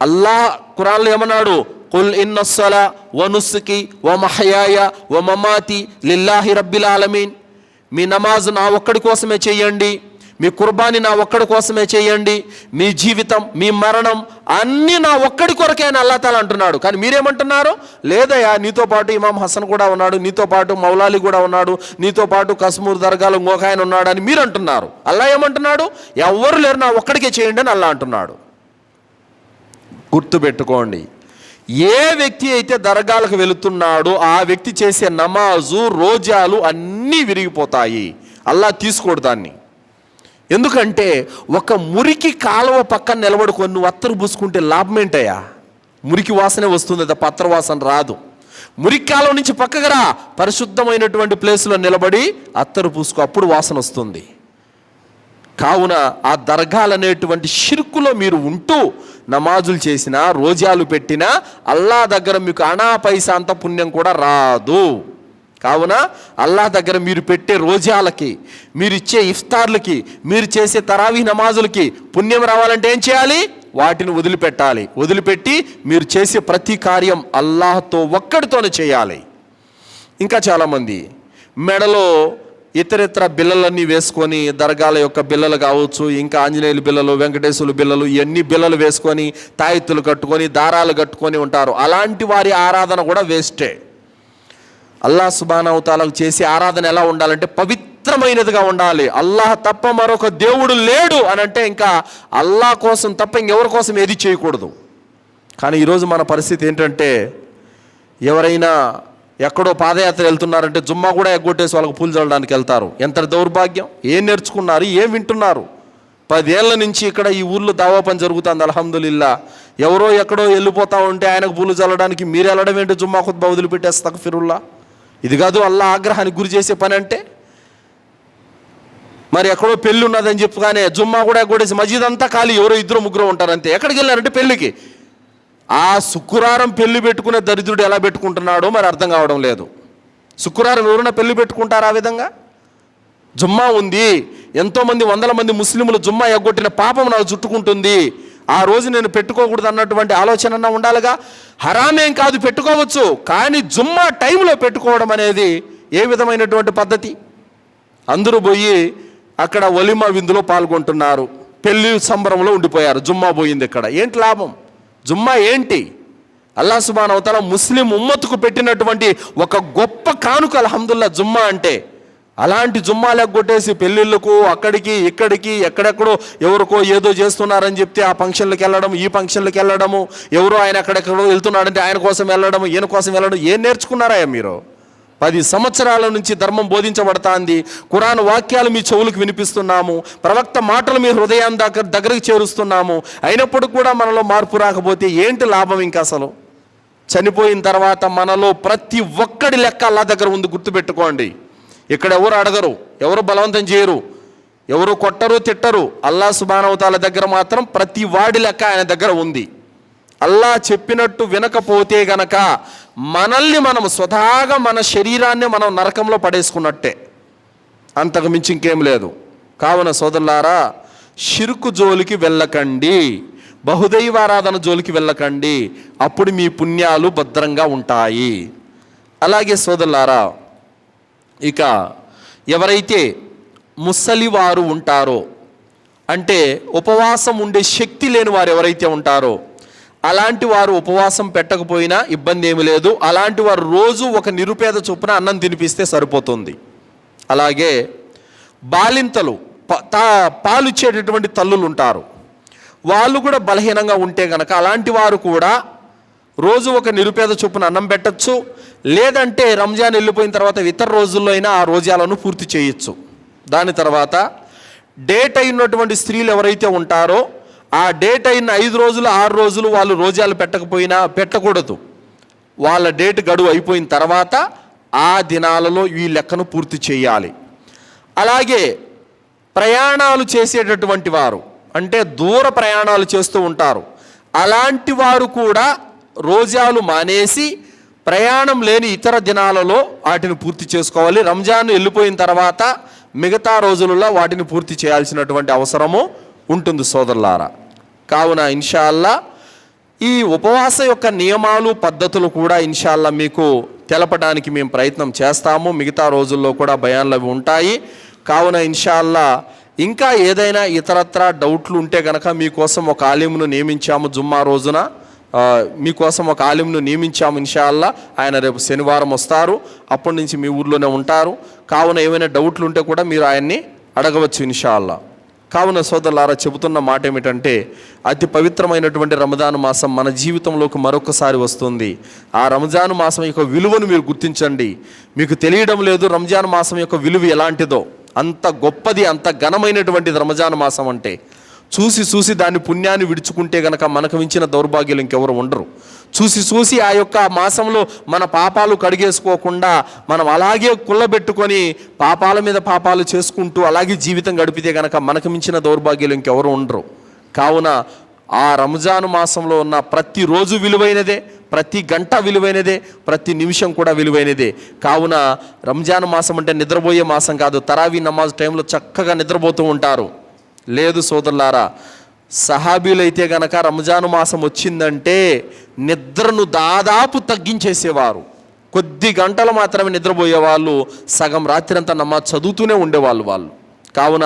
అల్లా ఖురాన్లో ఏమన్నాడు, కుల్ ఇన్నస్సలా వ నుస్కి వ మహయాయ వ మమాతి లిల్లాహి రబ్బిల్ ఆలమీన్. మీ నమాజ్ నా ఒక్కడి కోసమే చేయండి, మీ కుర్బానీ నా ఒక్కడి కోసమే చేయండి, మీ జీవితం మీ మరణం అన్నీ నా ఒక్కడి కొరకే అని అల్లా తాలా అంటున్నాడు. కానీ మీరేమంటున్నారు, లేదయ్యా నీతో పాటు ఇమాం హసన్ కూడా ఉన్నాడు, నీతో పాటు మౌలాలి కూడా ఉన్నాడు, నీతో పాటు కశ్మూర్ దర్గాలో ఇంకొక ఆయన ఉన్నాడు అని మీరు అంటున్నారు. అల్లా ఏమంటున్నాడు, ఎవరు లేరు నా ఒక్కడికే చేయండి అని అల్లా అంటున్నాడు. గుర్తుపెట్టుకోండి, ఏ వ్యక్తి అయితే దర్గాలకు వెళుతున్నాడో ఆ వ్యక్తి చేసే నమాజు రోజాలు అన్నీ విరిగిపోతాయి. అల్లా తీసుకోడు దాన్ని. ఎందుకంటే ఒక మురికి కాలువ పక్కన నిలబడుకొని నువ్వు అత్తరు పూసుకుంటే లాభం ఏంటయ్యా? మురికి వాసనే వస్తుంది, తప్ప అత్తరు వాసన రాదు. మురికి కాలువ నుంచి పక్కకు రా, పరిశుద్ధమైనటువంటి ప్లేస్లో నిలబడి అత్తరు పూసుకో, అప్పుడు వాసన వస్తుంది. కావున ఆ దర్గాలు అనేటువంటి షిర్కులో మీరు ఉంటూ నమాజులు చేసినా రోజాలు పెట్టినా అల్లా దగ్గర మీకు అనా పైసా అంత పుణ్యం కూడా రాదు. కావున అల్లా దగ్గర మీరు పెట్టే రోజాలకి, మీరు ఇచ్చే ఇఫ్తార్లకి, మీరు చేసే తరావీ నమాజులకి పుణ్యం రావాలంటే ఏం చేయాలి? వాటిని వదిలిపెట్టాలి. వదిలిపెట్టి మీరు చేసే ప్రతి కార్యం అల్లాహ్తో ఒక్కడితోనే చేయాలి. ఇంకా చాలామంది మెడలో ఇతరితర బిల్లలన్నీ వేసుకొని, దర్గాల యొక్క బిల్లలు కావచ్చు, ఇంకా ఆంజనేయుల బిల్లలు, వెంకటేశ్వరుల బిల్లలు, ఇవన్నీ బిల్లలు వేసుకొని తాయెత్తులు కట్టుకొని దారాలు కట్టుకొని ఉంటారు. అలాంటి వారి ఆరాధన కూడా వేస్టే. అల్లాహ్ సుబ్హానహు వ తఆలాకు చేసే ఆరాధన ఎలా ఉండాలంటే పవిత్రమైనదిగా ఉండాలి. అల్లాహ్ తప్ప మరొక దేవుడు లేడు అని అంటే ఇంకా అల్లాహ్ కోసం తప్ప ఇంకెవరి కోసం ఏది చేయకూడదు. కానీ ఈరోజు మన పరిస్థితి ఏంటంటే, ఎవరైనా ఎక్కడో పాదయాత్ర వెళ్తున్నారంటే జుమ్మా కూడా ఎగ్గొట్టేసి వాళ్ళకు పూలు చల్లడానికి వెళ్తారు. ఎంత దౌర్భాగ్యం! ఏం నేర్చుకున్నారు, ఏం వింటున్నారు? 10 ఏళ్ల నుంచి ఇక్కడ ఈ ఊర్లో దావా పని జరుగుతుంది, అల్హమ్దులిల్లా. ఎవరో ఎక్కడో వెళ్ళిపోతా ఉంటే ఆయనకు పూలు చల్లడానికి మీరు వెళ్ళడం ఏంటి? జుమ్మా ఖుత్బా వదిలిపెట్టేసి అస్తగ్ఫిరుల్లా. ఇది కాదు అల్లా ఆగ్రహానికి గురి చేసే పని అంటే. మరి ఎక్కడో పెళ్ళి ఉన్నదని చెప్పుగానే జుమ్మా కూడా ఎగ్గొట్టేసి మసీద్ అంతా ఖాళీ, ఎవరో 2-3 ఉంటారు అంతే. ఎక్కడికి వెళ్ళారంటే పెళ్ళికి. ఆ శుక్రవారం పెళ్లి పెట్టుకునే దరిద్రుడు ఎలా పెట్టుకుంటున్నాడో మరి అర్థం కావడం లేదు. శుక్రవారం ఎవరైనా పెళ్లి పెట్టుకుంటారు ఆ విధంగా? జుమ్మా ఉంది, ఎంతోమంది 100 మంది ముస్లింలు జుమ్మా ఎగ్గొట్టిన పాపం నాకు చుట్టుకుంటుంది, ఆ రోజు నేను పెట్టుకోకూడదు అన్నటువంటి ఆలోచన ఉండాలిగా. హరామేం కాదు, పెట్టుకోవచ్చు. కానీ జుమ్మా టైంలో పెట్టుకోవడం అనేది ఏ విధమైనటువంటి పద్ధతి? అందరూ పోయి అక్కడ వలిమా విందులో పాల్గొంటున్నారు, పెళ్లి సంబరంలో ఉండిపోయారు, జుమ్మా పోయింది. ఇక్కడ ఏంటి లాభం? జుమ్మా ఏంటి? అల్లాహ్ సుబ్హానహు వ తఆలా ముస్లిం ఉమ్మత్తుకు పెట్టినటువంటి ఒక గొప్ప కానుక అల్హమ్దులిల్లాహ్ జుమ్మా అంటే. అలాంటి జుమ్మాలకు కొట్టేసి పెళ్ళిళ్ళకు అక్కడికి ఇక్కడికి ఎక్కడెక్కడో ఎవరికో ఏదో చేస్తున్నారని చెప్తే ఆ ఫంక్షన్లకు వెళ్ళడం, ఈ ఫంక్షన్లకు వెళ్ళడము, ఎవరో ఆయన ఎక్కడెక్కడో వెళ్తున్నాడంటే ఆయన కోసం వెళ్ళడం, ఈయన కోసం వెళ్ళడం. ఏం నేర్చుకున్నారా మీరు? 10 సంవత్సరాల నుంచి ధర్మం బోధించబడతాంది, ఖురాన్ వాక్యాలు మీ చెవులకు వినిపిస్తున్నాము, ప్రవక్త మాటలు మీ హృదయం దగ్గరకు చేరుస్తున్నాము. అయినప్పుడు కూడా మనలో మార్పు రాకపోతే ఏంటి లాభం? ఇంకా అసలు చనిపోయిన తర్వాత మనలో ప్రతి ఒక్కడి లెక్క అల్లా దగ్గర ఉంది, గుర్తుపెట్టుకోండి. ఇక్కడ ఎవరు అడగరు, ఎవరు బలవంతం చేయరు, ఎవరు కొట్టరు తిట్టరు. అల్లా సుబ్హానహు వ తఆలా దగ్గర మాత్రం ప్రతి వాడి లెక్క ఆయన దగ్గర ఉంది. అల్లా చెప్పినట్టు వినకపోతే గనక మనల్ని మనం స్వతహాగా మన శరీరాన్ని మనం నరకంలో పడేసుకున్నట్టే, అంతకు మించి ఇంకేం లేదు. కావున సోదరులారా, షిర్కు జోలికి వెళ్ళకండి, బహుదైవారాధన జోలికి వెళ్ళకండి. అప్పుడు మీ పుణ్యాలు భద్రంగా ఉంటాయి. అలాగే సోదరులారా, ఇక ఎవరైతే ముసలివారు ఉంటారో, అంటే ఉపవాసం ఉండే శక్తి లేని వారు ఎవరైతే ఉంటారో, అలాంటి వారు ఉపవాసం పెట్టకపోయినా ఇబ్బంది ఏమి లేదు. అలాంటి వారు రోజు ఒక నిరుపేద చొప్పున అన్నం తినిపిస్తే సరిపోతుంది. అలాగే బాలింతలు, పాలిచ్చేటటువంటి తల్లులు ఉంటారు, వాళ్ళు కూడా బలహీనంగా ఉంటే కనుక అలాంటి వారు కూడా రోజు ఒక నిరుపేద చొప్పున అన్నం పెట్టచ్చు. లేదంటే రంజాన్ వెళ్ళిపోయిన తర్వాత ఇతర రోజుల్లో అయినా ఆ రోజాలను పూర్తి చేయొచ్చు. దాని తర్వాత డేట్ అయినటువంటి స్త్రీలు ఎవరైతే ఉంటారో, ఆ డేట్ అయిన 5 రోజులు 6 రోజులు వాళ్ళు రోజాలు పెట్టకపోయినా పెట్టకూడదు. వాళ్ళ డేట్ గడువు అయిపోయిన తర్వాత ఆ దినాలలో ఈ లెక్కను పూర్తి చేయాలి. అలాగే ప్రయాణాలు చేసేటటువంటి వారు, అంటే దూర ప్రయాణాలు చేస్తూ ఉంటారు, అలాంటి వారు కూడా రోజాలు మానేసి ప్రయాణం లేని ఇతర దినాలలో వాటిని పూర్తి చేసుకోవాలి. రంజాన్ వెళ్ళిపోయిన తర్వాత మిగతా రోజులలో వాటిని పూర్తి చేయాల్సినటువంటి అవసరము ఉంటుంది సోదరులారా. కావున ఇన్షాల్లా ఈ ఉపవాస యొక్క నియమాలు పద్ధతులు కూడా ఇన్షాల్లా మీకు తెలపడానికి మేము ప్రయత్నం చేస్తాము. మిగతా రోజుల్లో కూడా బయాన్లు అవి ఉంటాయి. కావున ఇన్షాల్లా ఇంకా ఏదైనా ఇతరత్ర డౌట్లు ఉంటే కనుక మీకోసం ఒక ఆలింను నియమించాము. జుమ్మా రోజున మీకోసం ఒక ఆలింను నియమించాము. ఇన్షాల్లా ఆయన రేపు శనివారం వస్తారు, అప్పటి నుంచి మీ ఊర్లోనే ఉంటారు. కావున ఏమైనా డౌట్లు ఉంటే కూడా మీరు ఆయన్ని అడగవచ్చు ఇన్షాల్లా. కావున సోదరులారా, చెబుతున్న మాట ఏమిటంటే, అతి పవిత్రమైనటువంటి రంజాను మాసం మన జీవితంలోకి మరొకసారి వస్తుంది. ఆ రంజాను మాసం యొక్క విలువను మీరు గుర్తించండి. మీకు తెలియడం లేదు రంజాను మాసం యొక్క విలువ ఎలాంటిదో. అంత గొప్పది, అంత ఘనమైనటువంటిది రంజాను మాసం అంటే. చూసి దాన్ని పుణ్యాన్ని విడుచుకుంటే గనక మనకు మించిన దౌర్భాగ్యులు ఇంకెవరు ఉండరు. చూసి ఆ యొక్క మాసంలో మన పాపాలు కడిగేసుకోకుండా మనం అలాగే కుళ్ళబెట్టుకొని పాపాల మీద పాపాలు చేసుకుంటూ అలాగే జీవితం గడిపితే గనక మనకు మించిన దౌర్భాగ్యులు ఇంకెవరు ఉండరు. కావున ఆ రంజాను మాసంలో ఉన్న ప్రతి రోజు విలువైనదే, ప్రతి గంట విలువైనదే, ప్రతి నిమిషం కూడా విలువైనదే. కావున రంజాను మాసం అంటే నిద్రపోయే మాసం కాదు. తరావీ నమాజ్ టైంలో చక్కగా నిద్రపోతూ ఉంటారు. లేదు సోదరులారా, సహాబీలైతే గనక రంజాను మాసం వచ్చిందంటే నిద్రను దాదాపు తగ్గించేసేవారు. కొద్ది గంటలు మాత్రమే నిద్రపోయేవాళ్ళు, సగం రాత్రి అంతా నమాజ్ చదువుతూనే ఉండేవాళ్ళు వాళ్ళు. కావున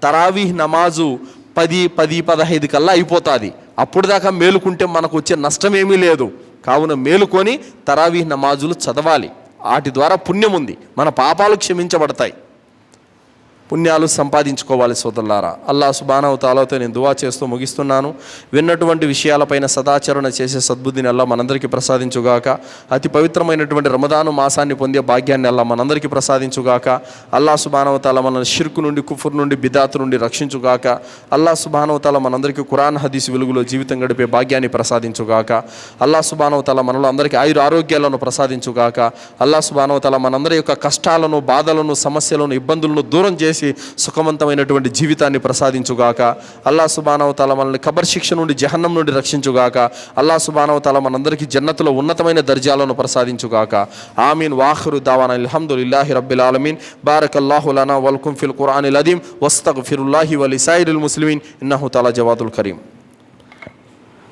తరావీ నమాజు 10-15 కల్లా అయిపోతుంది. అప్పుడు దాకా మేలుకుంటే మనకు వచ్చే నష్టం ఏమీ లేదు. కావున మేలుకొని తరావీ నమాజులు చదవాలి. వాటి ద్వారా పుణ్యం ఉంది, మన పాపాలు క్షమించబడతాయి, పుణ్యాలు సంపాదించుకోవాలి సోదరులారా. అల్లాహ్ సుబ్హానహు వ తఆలాతో నేను దువా చేస్తూ ముగిస్తున్నాను. విన్నటువంటి విషయాలపైన సదాచరణ చేసే సద్బుద్ధిని అల్లాహ్ మనందరికీ ప్రసాదించుగాక. అతి పవిత్రమైనటువంటి రమదాను మాసాన్ని పొందే భాగ్యాన్ని అల్లాహ్ మనందరికీ ప్రసాదించుగాక. అల్లాహ్ సుబ్హానహు వ తఆలా మనల్ని షిర్కు నుండి, కుఫర్ నుండి, బిదాత్ నుండి రక్షించుగాక. అల్లాహ్ సుబ్హానహు వ తఆలా మనందరికీ ఖురాన్ హదీస్ వెలుగులో జీవితం గడిపే భాగ్యాన్ని ప్రసాదించుగాక. అల్లాహ్ సుబ్హానహు వ తఆలా మనలో అందరికీ ఆరోగ్యాలను ప్రసాదించుగాక. అల్లాహ్ సుబ్హానహు వ తఆలా మనందరి యొక్క కష్టాలను, బాధలను, సమస్యలను, ఇబ్బందులను దూరం చేసి సుఖవంతమైనటువంటి జీవితాన్ని ప్రసాదించుగాక. అల్లాహ్ సుబ్హానహు వ తఆలా మనల్ని ఖబర్ శిక్ష నుండి, జహన్నం నుండి రక్షించుగాక. అల్లాహ్ సుబ్హానహు వ తఆలా మనందరికీ జన్నతులో ఉన్నతమైన దర్జాలను ప్రసాదించుగాక. ఆమీన్. వాఖిరు దావానా అల్హమ్దులిల్లాహి రబ్బిల్ ఆలమీన్. బారకల్లాహు లనా వలకుం ఫిల్ ఖురానిల్ అదీమ్ వస్తగ్ఫిరుల్లాహి వలిసాయిరిల్ ముస్లిమీన్ ఇన్నహు తఆలా జవాదుల్ కరీం.